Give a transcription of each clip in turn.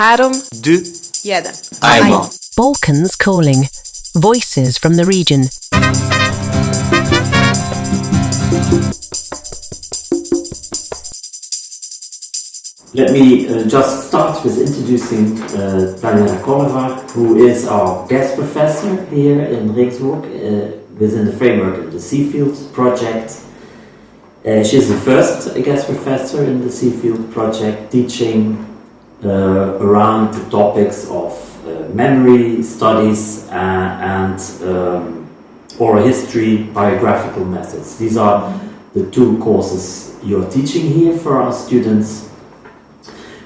Három, deux, jeden. einmal. Balkans Calling. Voices from the region. Let me just start with introducing Daniela Koleva, who is our guest professor here in Regensburg within the framework of the Seafield project. She's the first guest professor in the Seafield project, teaching around the topics of memory studies and oral history, biographical methods. These are the two courses you're teaching here for our students.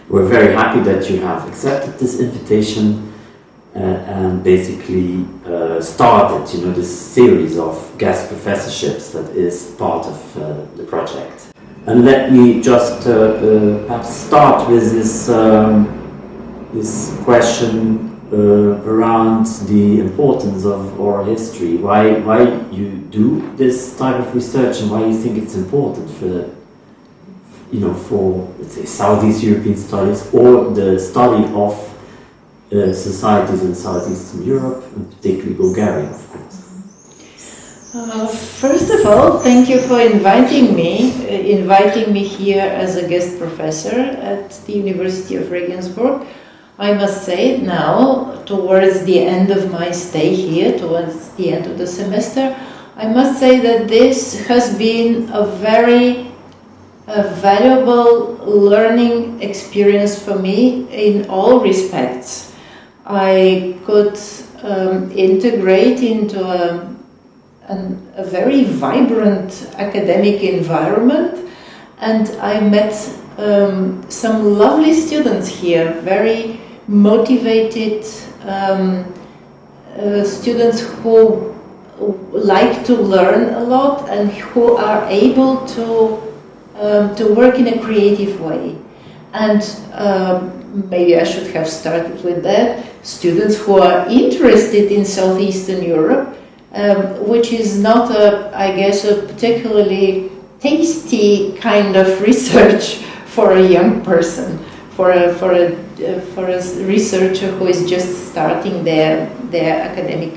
We're very happy that you have accepted this invitation and basically started, this series of guest professorships that is part of the project. And let me just perhaps start with this question around the importance of oral history. Why you do this type of research and why you think it's important for let's say Southeast European studies or the study of societies in Southeastern Europe, and particularly Bulgaria, of course. First of all, thank you for inviting me here as a guest professor at the University of Regensburg. I must say now, towards the end of my stay here, towards the end of the semester, I must say that this has been a very valuable learning experience for me in all respects. I could integrate into a very vibrant academic environment, and I met some lovely students here, very motivated students who like to learn a lot and who are able to work in a creative way. And maybe I should have started with that. Students who are interested in Southeastern Europe, which is not a particularly tasty kind of research for a young person, for a researcher who is just starting their academic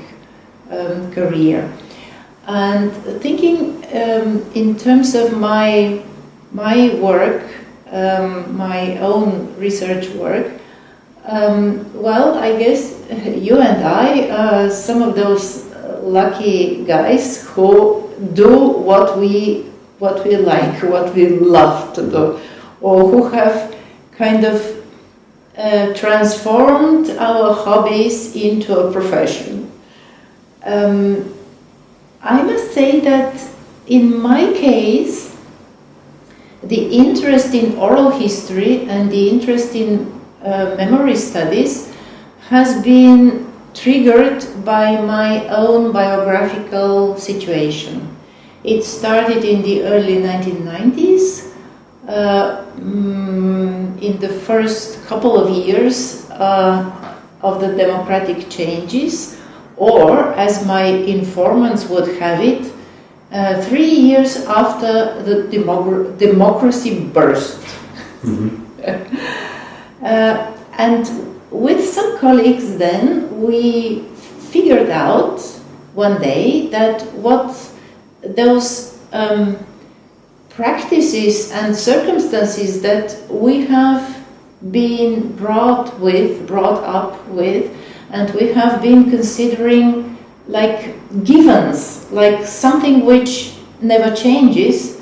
career. And thinking in terms of my work, my own research work, I guess you and I are some of those lucky guys who do what we like, what we love to do, or who have kind of transformed our hobbies into a profession. I must say that in my case, the interest in oral history and the interest in memory studies has been triggered by my own biographical situation. It started in the early 1990s, in the first couple of years of the democratic changes, or as my informants would have it, 3 years after the democracy burst. Mm-hmm. And with some colleagues then, we figured out one day that what those practices and circumstances that we have been brought up with, and we have been considering like givens, like something which never changes,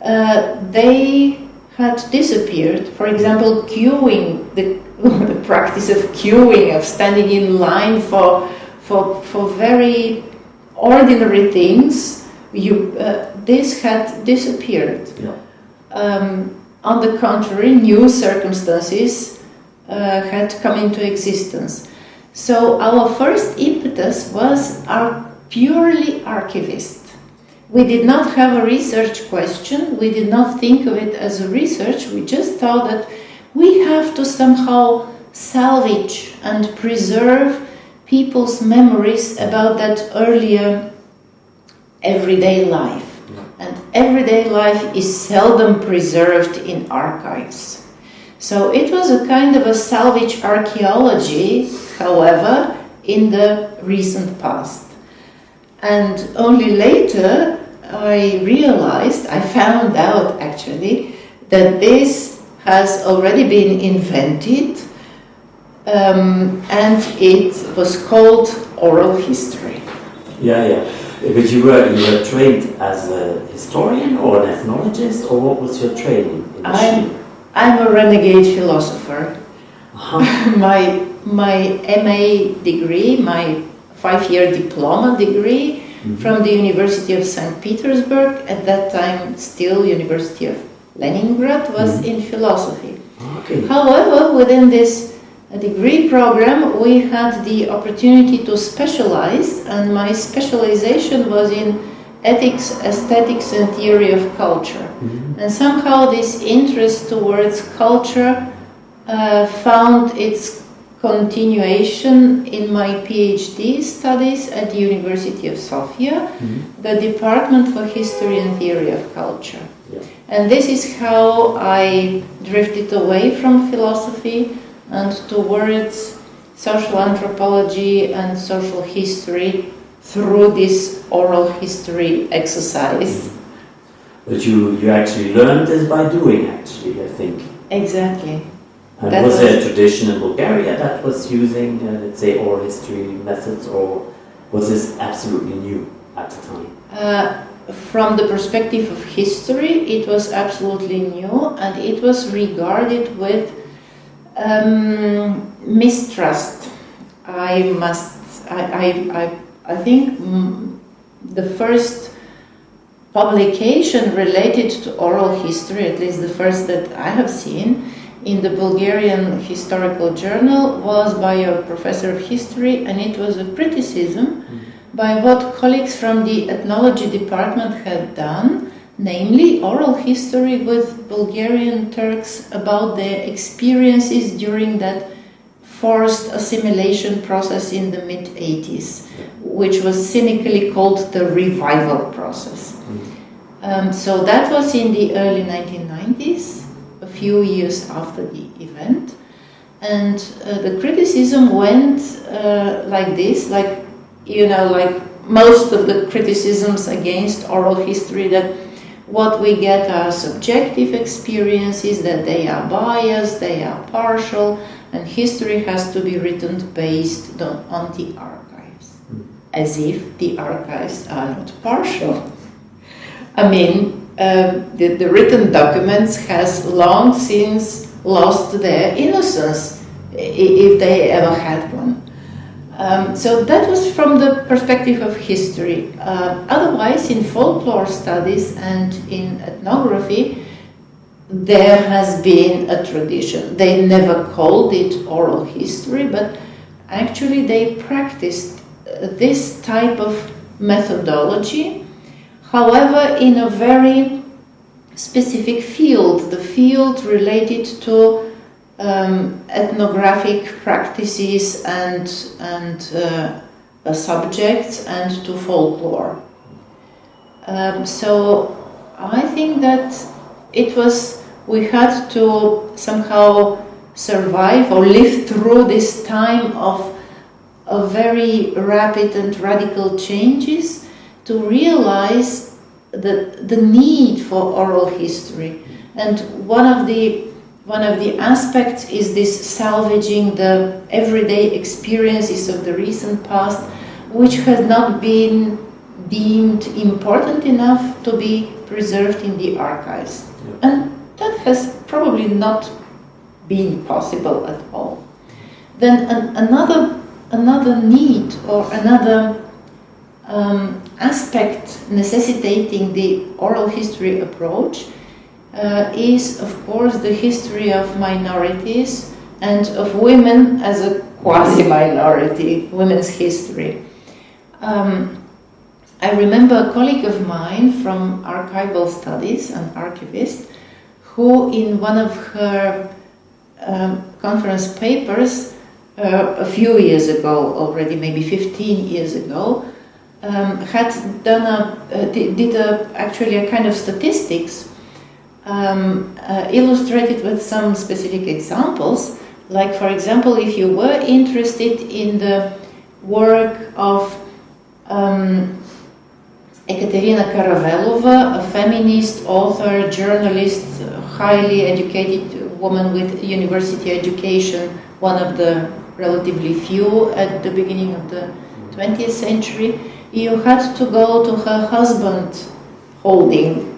they had disappeared. For example, queuing, the practice of queuing, of standing in line for very ordinary things, this had disappeared. Yeah. On the contrary, new circumstances had come into existence. So our first impetus was purely archivist. We did not have a research question. We did not think of it as a research. We just thought that we have to somehow salvage and preserve people's memories about that earlier everyday life. Yeah. And everyday life is seldom preserved in archives. So it was a kind of a salvage archaeology, however, in the recent past. And only later I found out actually, that this has already been invented, and it was called oral history. Yeah. But you were trained as a historian or an ethnologist, or what was your training initially? I'm a renegade philosopher. My MA degree, my 5-year diploma degree from the University of St. Petersburg, at that time still University of Leningrad, was in philosophy. Okay. However, within this degree program, we had the opportunity to specialize, and my specialization was in ethics, aesthetics, and theory of culture. And somehow this interest towards culture found its continuation in my PhD studies at the University of Sofia, the Department for History and Theory of Culture. Yeah. And this is how I drifted away from philosophy and towards social anthropology and social history through this oral history exercise. But you actually learned this by doing, actually, I think. Exactly. And was there a tradition in Bulgaria that was using, let's say, oral history methods, or was this absolutely new at the time? From the perspective of history, it was absolutely new, and it was regarded with mistrust. I think the first publication related to oral history, at least the first that I have seen, in the Bulgarian Historical Journal, was by a professor of history, and it was a criticism by what colleagues from the ethnology department had done, namely oral history with Bulgarian Turks about their experiences during that forced assimilation process in the mid-80s, which was cynically called the revival process. So that was in the early 1990s, a few years after the event, and the criticism went like this, like most of the criticisms against oral history, that what we get are subjective experiences, that they are biased, they are partial, and history has to be written based on the archives, as if the archives are not partial. I mean, the written documents has long since lost their innocence, if they ever had one. So that was from the perspective of history. Otherwise, in folklore studies and in ethnography, there has been a tradition. They never called it oral history, but actually they practiced this type of methodology, however, in a very specific field, the field related to ethnographic practices and subjects, and to folklore. So I think that we had to somehow survive or live through this time of very rapid and radical changes to realize the need for oral history. And one of the aspects is this salvaging the everyday experiences of the recent past, which has not been deemed important enough to be preserved in the archives. Yeah. And that has probably not been possible at all. Then another need or another aspect necessitating the oral history approach is, of course, the history of minorities and of women as a quasi-minority, women's history. I remember a colleague of mine from archival studies, an archivist, who in one of her conference papers a few years ago, already maybe 15 years ago, had done actually a kind of statistics illustrated with some specific examples. Like, for example, if you were interested in the work of Ekaterina Karavelova, a feminist, author, journalist, highly educated woman with university education, one of the relatively few at the beginning of the 20th century, you had to go to her husband's holding.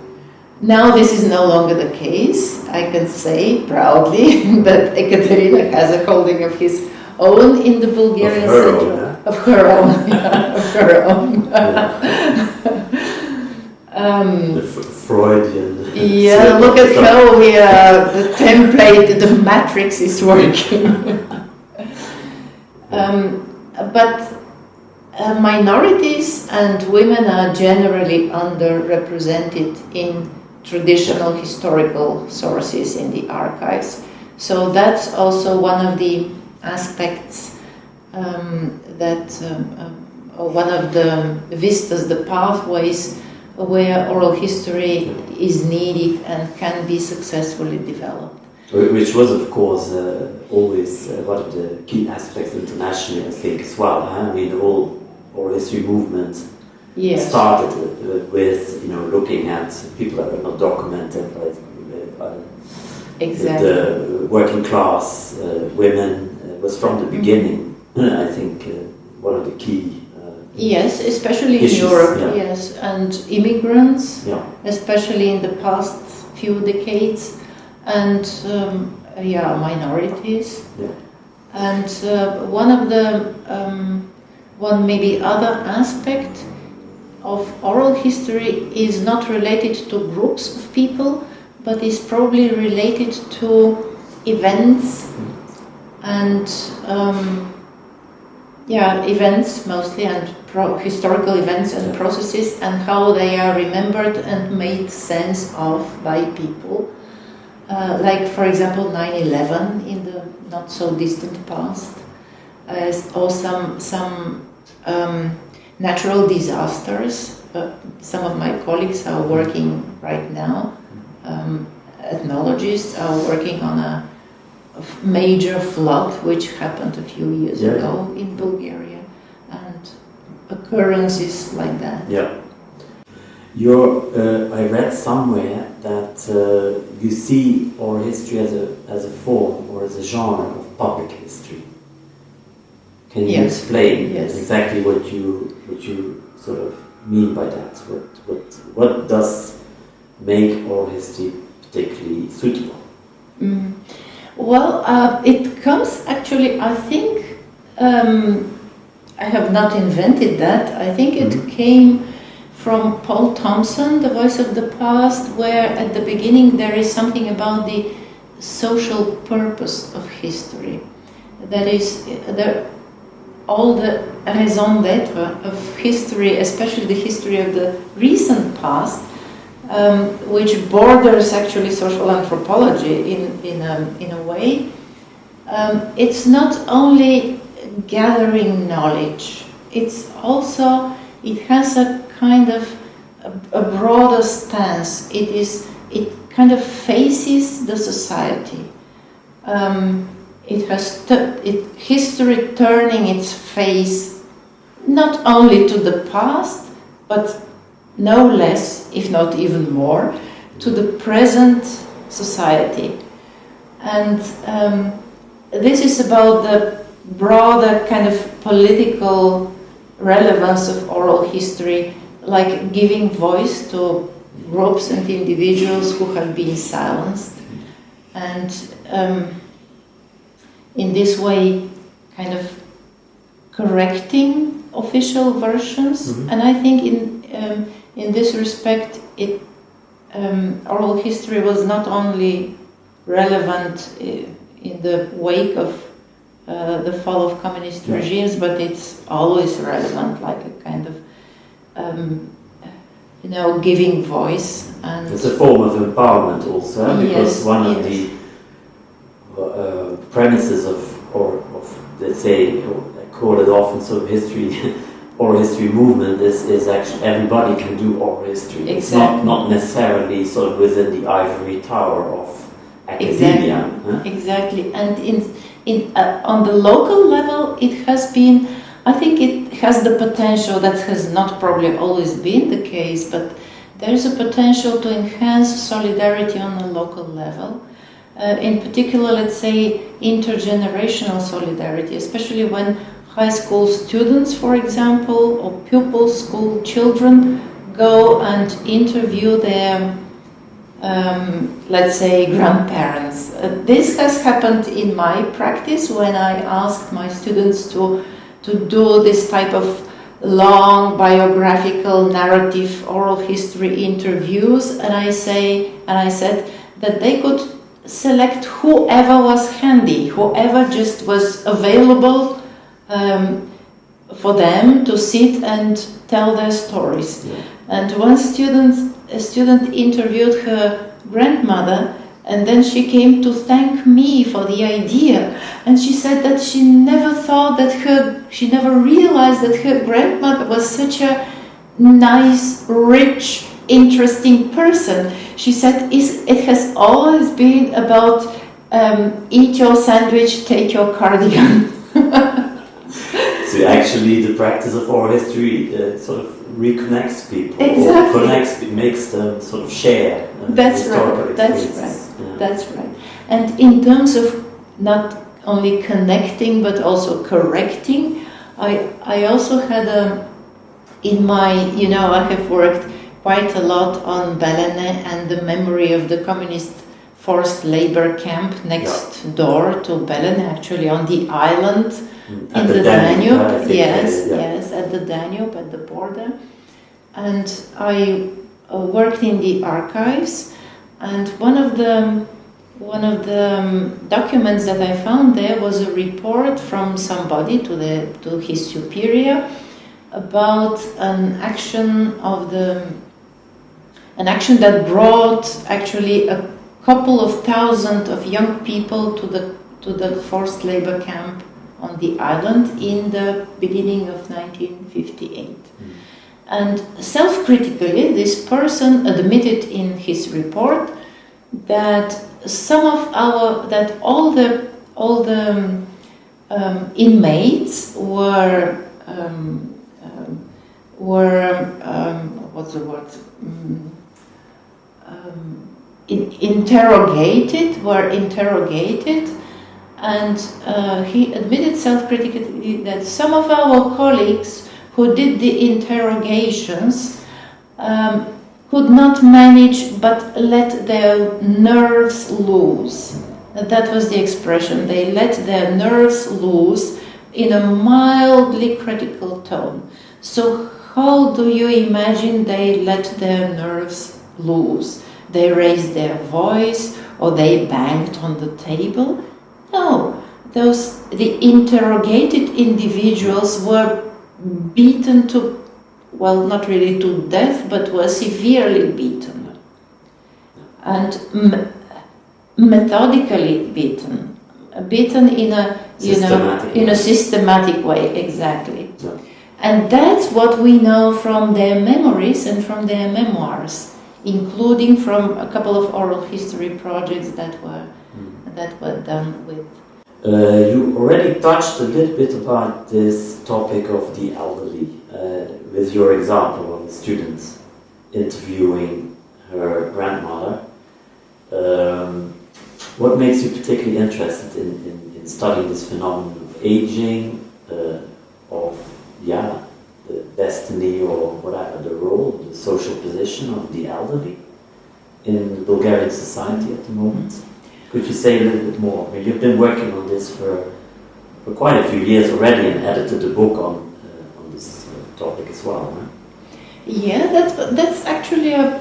Now this is no longer the case. I can say proudly that Ekaterina has a holding of his own in the Bulgarian center. Of her own, yeah, of her own. The Freudian. Yeah, look at how the template, the matrix is working. But minorities and women are generally underrepresented in traditional historical sources in the archives. So that's also one of the aspects or one of the vistas, the pathways where oral history is needed and can be successfully developed. Which was, of course, always one of the key aspects internationally, I think, as well. I mean, the whole oral history movement started with, looking at people that were not documented, like exactly. the working class women was from the beginning, I think, one of the key yes, especially issues, in Europe, yes, and immigrants, especially in the past few decades, and minorities. Yeah. And one maybe other aspect of oral history is not related to groups of people, but is probably related to events and events mostly, and historical events and processes, and how they are remembered and made sense of by people. Like, for example, 9/11 in the not so distant past, or some natural disasters. Some of my colleagues are working right now. Ethnologists are working on a major flood which happened a few years ago in Bulgaria, and occurrences like that. Yeah. I read somewhere that you see oral history as a form or as a genre of public history. Can you explain exactly what you sort of mean by that? What does make oral history particularly suitable? Well, it comes actually, I think, I have not invented that. I think it came from Paul Thompson, The Voice of the Past, where at the beginning there is something about the social purpose of history. That is, all the raison d'être of history, especially the history of the recent past, which borders actually social anthropology in a way. It's not only gathering knowledge, it has a kind of a broader stance. It kind of faces the society. It has history turning its face not only to the past, but no less, if not even more, to the present society. And this is about the broader kind of political relevance of oral history, like giving voice to groups and individuals who have been silenced, and in this way kind of correcting official versions. And I think in this respect oral history was not only relevant in the wake of the fall of communist regimes, but it's always relevant, like a kind of giving voice. And it's a form of empowerment also, because one of the premises of let's say, I call it often sort of history oral history movement is actually everybody can do oral history. Exactly. It's not necessarily sort of within the ivory tower of academia. Exactly. Huh? Exactly. And on the local level, it has been. I think it has the potential that has not probably always been the case, but there is a potential to enhance solidarity on a local level. In particular, let's say, intergenerational solidarity, especially when high school students, for example, or pupils, school children, go and interview their, let's say, grandparents. This has happened in my practice when I asked my students to do this type of long biographical narrative oral history interviews, and I said that they could select whoever was handy, whoever just was available for them to sit and tell their stories. Yeah. And one student interviewed her grandmother, and then she came to thank me for the idea. And she said that she never realized that her grandmother was such a nice, rich, interesting person. She said it has always been about eat your sandwich, take your cardigan. So actually the practice of oral history sort of reconnects people, exactly. or makes them sort of share historical experiences. That's right. And in terms of not only connecting but also correcting, I also had I have worked quite a lot on Belene and the memory of the communist forced labor camp next door to Belene, actually on the island in the Danube. Yes, at the Danube, at the border. And I worked in the archives, and one of the documents that I found there was a report from somebody to his superior about an action that brought actually a couple of thousand of young people to the forced labor camp on the island in the beginning of 1958. And self-critically, this person admitted in his report that all the inmates were what's the word? Interrogated, and he admitted self-critically that some of our colleagues who did the interrogations could not manage but let their nerves loose. That was the expression. They let their nerves loose in a mildly critical tone. So how do you imagine they let their nerves loose? They raised their voice or they banged on the table? No, the interrogated individuals were beaten to, well, not really to death, but were severely beaten. And methodically beaten in a systematic way, exactly. Yeah. And that's what we know from their memories and from their memoirs, including from a couple of oral history projects that were done with. You already touched a little bit about this topic of the elderly with your example of the students interviewing her grandmother. What makes you particularly interested in studying this phenomenon of aging, of the destiny or whatever, the role, the social position of the elderly in Bulgarian society at the moment? Could you say a little bit more? I mean, you've been working on this for quite a few years already and edited a book on this topic as well, right? Yeah, that's actually a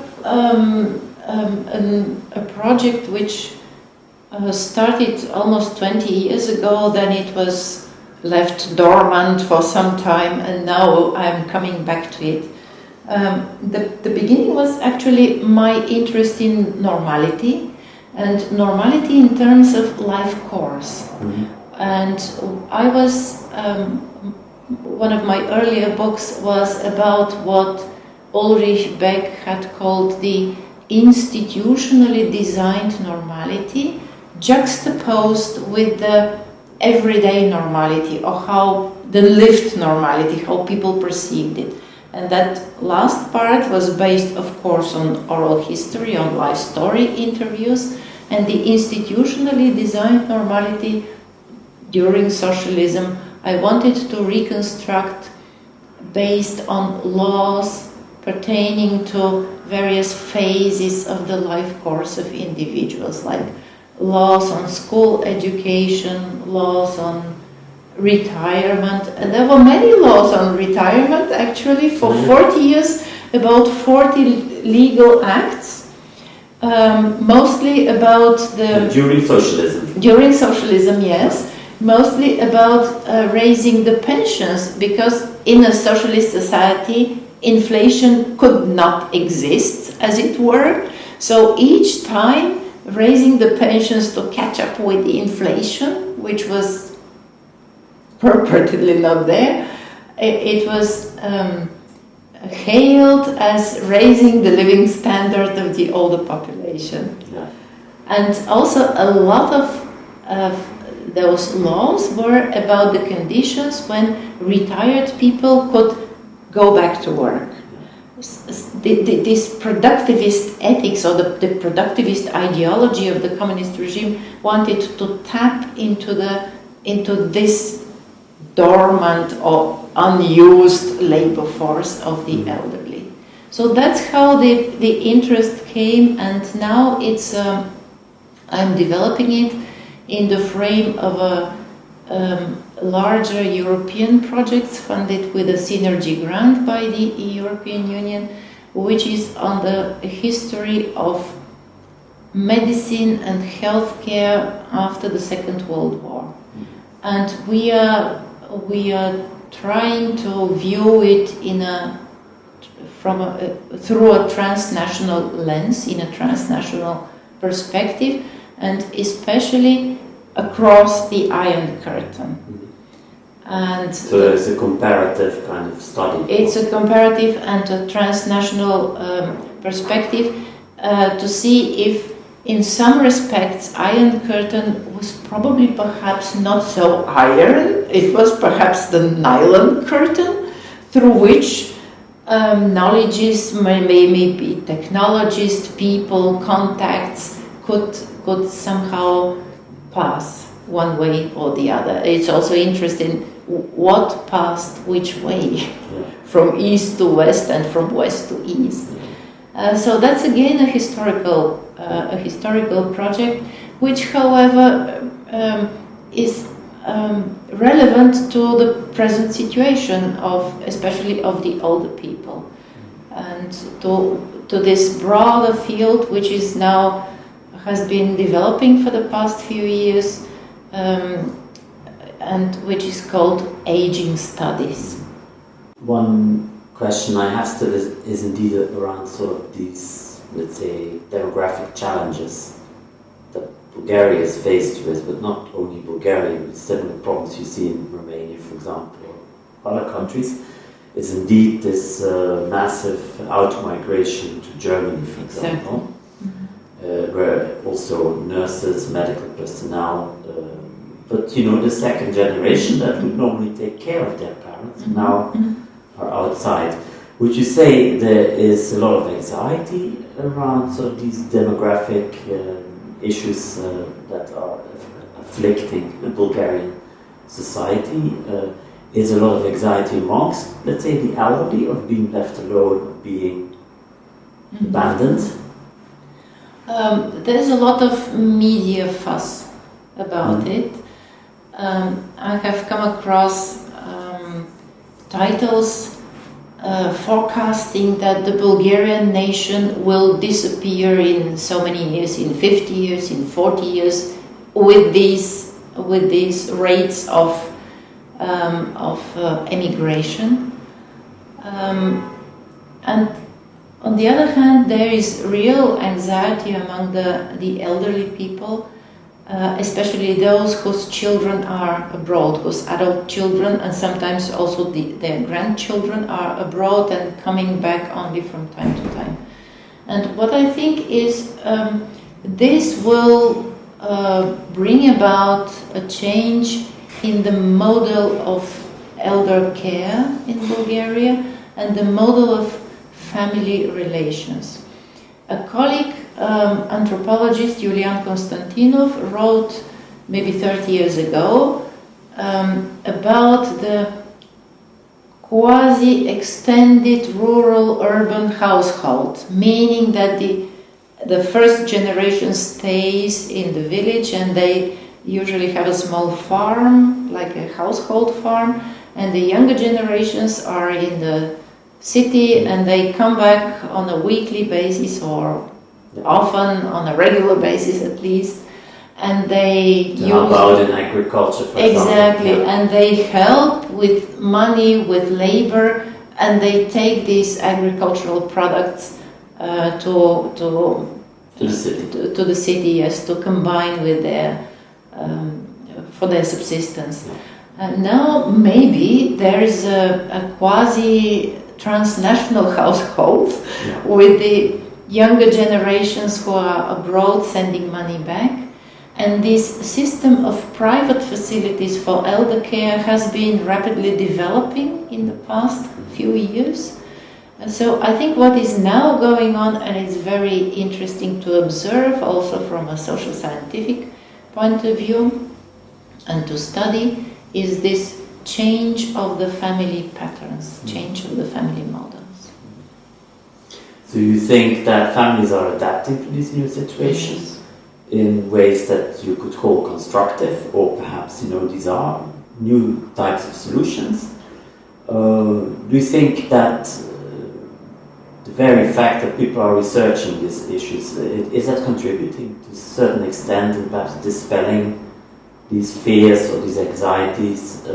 project which started almost 20 years ago. Then it was left dormant for some time, and now I'm coming back to it. The beginning was actually my interest in normality, and normality in terms of life course. Mm-hmm. And I was one of my earlier books was about what Ulrich Beck had called the institutionally designed normality, juxtaposed with the everyday normality, or how the lived normality, how people perceived it. And that last part was based, of course, on oral history, on life story interviews, and the institutionally designed normality during socialism, I wanted to reconstruct based on laws pertaining to various phases of the life course of individuals, like laws on school education, laws on retirement, and there were many laws on retirement actually for 40 years, about 40 legal acts, mostly about the... During socialism. During socialism, yes. Mostly about raising the pensions, because in a socialist society, inflation could not exist, as it were. So each time, raising the pensions to catch up with the inflation, which was purportedly not there, it was hailed as raising the living standard of the older population. Yeah. And also a lot of those laws were about the conditions when retired people could go back to work. This productivist ethics, or the productivist ideology of the communist regime, wanted to tap into this dormant or unused labor force of the elderly. So that's how the interest came, and now it's I'm developing it in the frame of a larger European projects funded with a synergy grant by the European Union, which is on the history of medicine and healthcare after the Second World War. And we are trying to view it through a transnational lens, in a transnational perspective, and especially across the Iron Curtain. And so it's a comparative kind of study. It's a comparative and a transnational perspective to see if, in some respects, Iron Curtain was probably perhaps not so iron. It was perhaps the nylon curtain through which knowledges, maybe technologists, people, contacts could somehow pass one way or the other. It's also interesting what passed which way, from east to west and from west to east. So that's again a historical project, which, however, is relevant to the present situation especially of the older people, and to this broader field which has been developing for the past few years, and which is called aging studies. One question I have still is indeed around sort of these, let's say, demographic challenges that Bulgaria is faced with, but not only Bulgaria, but similar problems you see in Romania, for example, or other countries. It's indeed this massive out-migration to Germany, for example, where also nurses, medical personnel, but the second generation that would normally take care of their parents now are outside. Would you say there is a lot of anxiety around sort of these demographic issues that are afflicting the Bulgarian society? Is a lot of anxiety amongst, let's say, the elderly, of being left alone, of being abandoned? There's a lot of media fuss about it. I have come across titles forecasting that the Bulgarian nation will disappear in so many years, in 50 years, in 40 years, with these rates of emigration. And on the other hand, there is real anxiety among the elderly people especially those whose children are abroad, whose adult children and sometimes also their grandchildren are abroad and coming back only from time to time. And what I think is this will bring about a change in the model of elder care in Bulgaria and the model of family relations. A colleague, anthropologist Julian Konstantinov, wrote maybe 30 years ago about the quasi-extended rural-urban household, meaning that the first generation stays in the village and they usually have a small farm, like a household farm, and the younger generations are in the city and they come back on a weekly basis or often on a regular basis at least, and they help out in agriculture, for exactly, example. And they help with money, with labor, and they take these agricultural products to the city. To the city, yes, to combine with their for their subsistence. And now maybe there is a quasi transnational household with the younger generations who are abroad sending money back. And this system of private facilities for elder care has been rapidly developing in the past few years. And so I think what is now going on, and it's very interesting to observe also from a social scientific point of view and to study, is this change of the family patterns, change of the family models. So you think that families are adapting to these new situations in ways that you could call constructive, or perhaps, these are new types of solutions? Do you think that the very fact that people are researching these issues, is that contributing to a certain extent and perhaps dispelling these fears or these anxieties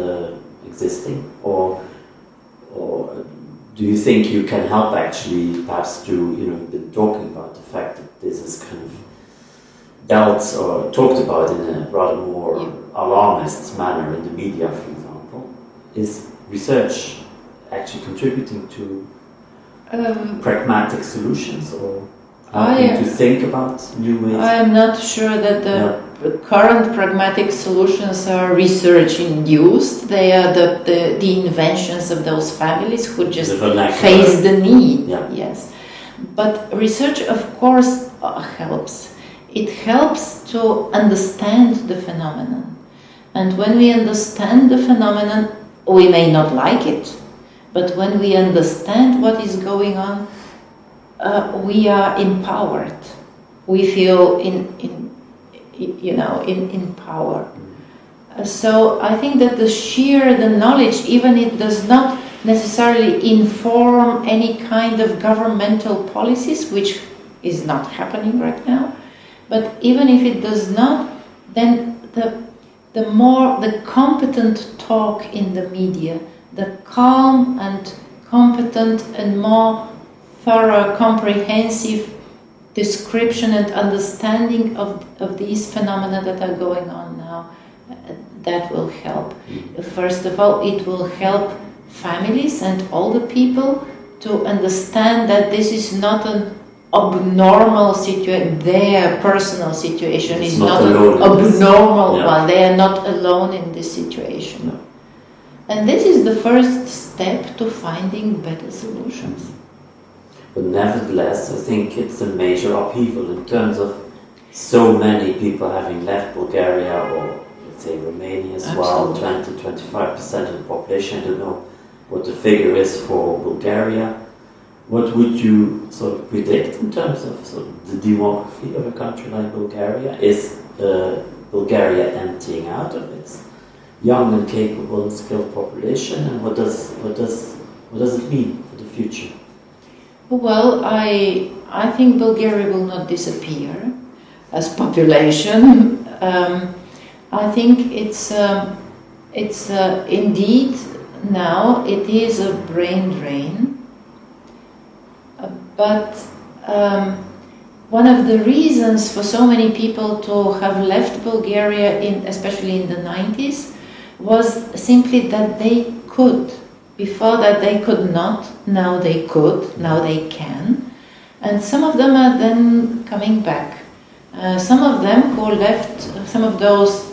existing? Or do you think you can help actually, perhaps through, you've been talking about the fact that this is kind of dealt or talked about in a rather more alarmist manner in the media, for example. Is research actually contributing to pragmatic solutions, or helping to think about new ways? I am not sure that the current pragmatic solutions are research-induced. They are the inventions of those families who just face the need. Yes, but research, of course, helps. It helps to understand the phenomenon. And when we understand the phenomenon, we may not like it, but when we understand what is going on, we are empowered. We feel in power. So I think that the knowledge, even it does not necessarily inform any kind of governmental policies, which is not happening right now. But even if it does not, then the competent talk in the media, the calm and competent and more thorough, comprehensive description and understanding of these phenomena that are going on now, that will help. First of all, it will help families and older people to understand that this is not an abnormal situation. Their personal situation is not an abnormal one. They are not alone in this situation. No. And this is the first step to finding better solutions. But nevertheless, I think it's a major upheaval in terms of so many people having left Bulgaria, or let's say Romania as well, 20-25% of the population. I don't know what the figure is for Bulgaria. What would you sort of predict in terms of the demography of a country like Bulgaria? Is Bulgaria emptying out of its young and capable and skilled population, and what does it mean for the future? Well, I think Bulgaria will not disappear as population. I think it's indeed now it is a brain drain, but one of the reasons for so many people to have left Bulgaria, especially in the 90s, was simply that they could. Before that they could not, now they could, now they can. And some of them are then coming back. Some of them who left, some of those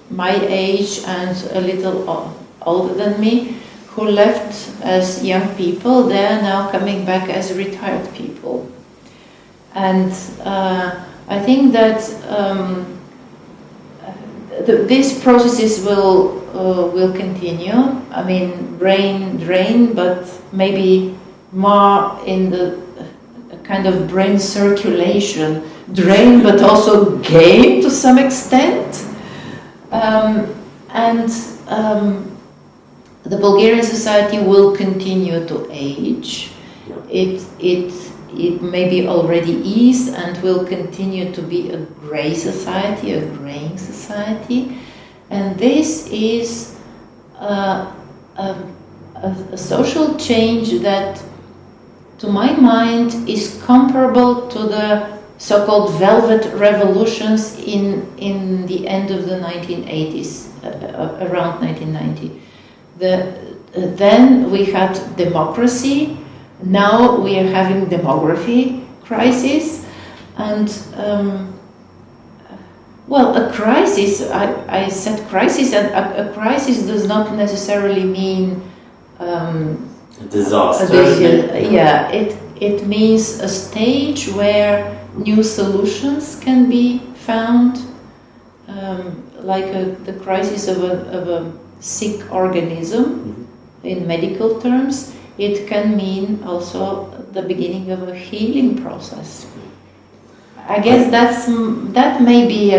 my age and a little older than me, who left as young people, they are now coming back as retired people. And I think that these processes will continue. I mean, brain drain, but maybe more in the kind of brain circulation, drain, but also gain to some extent. The Bulgarian society will continue to age. It maybe already is and will continue to be a grey society, a greying society. And this is a social change that, to my mind, is comparable to the so-called velvet revolutions in the end of the 1980s, around 1990. Then we had democracy. Now we are having demography crisis, and a crisis. I said crisis, and a crisis does not necessarily mean a disaster. It means a stage where new solutions can be found, like the crisis of a sick organism, in medical terms. It can mean also the beginning of a healing process. I guess that may be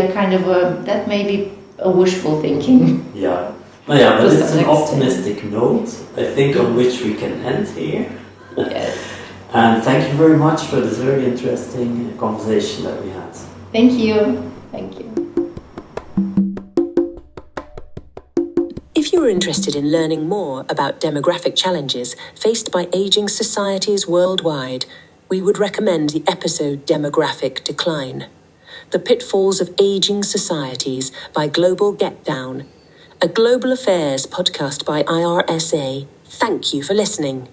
a wishful thinking. Yeah, but it's an optimistic note, I think, on which we can end here. Yes. And thank you very much for this very interesting conversation that we had. Thank you. Thank you. If you are interested in learning more about demographic challenges faced by aging societies worldwide, we would recommend the episode Demographic Decline: The Pitfalls of Aging Societies by Global Get Down, a global affairs podcast by IRSA. Thank you for listening.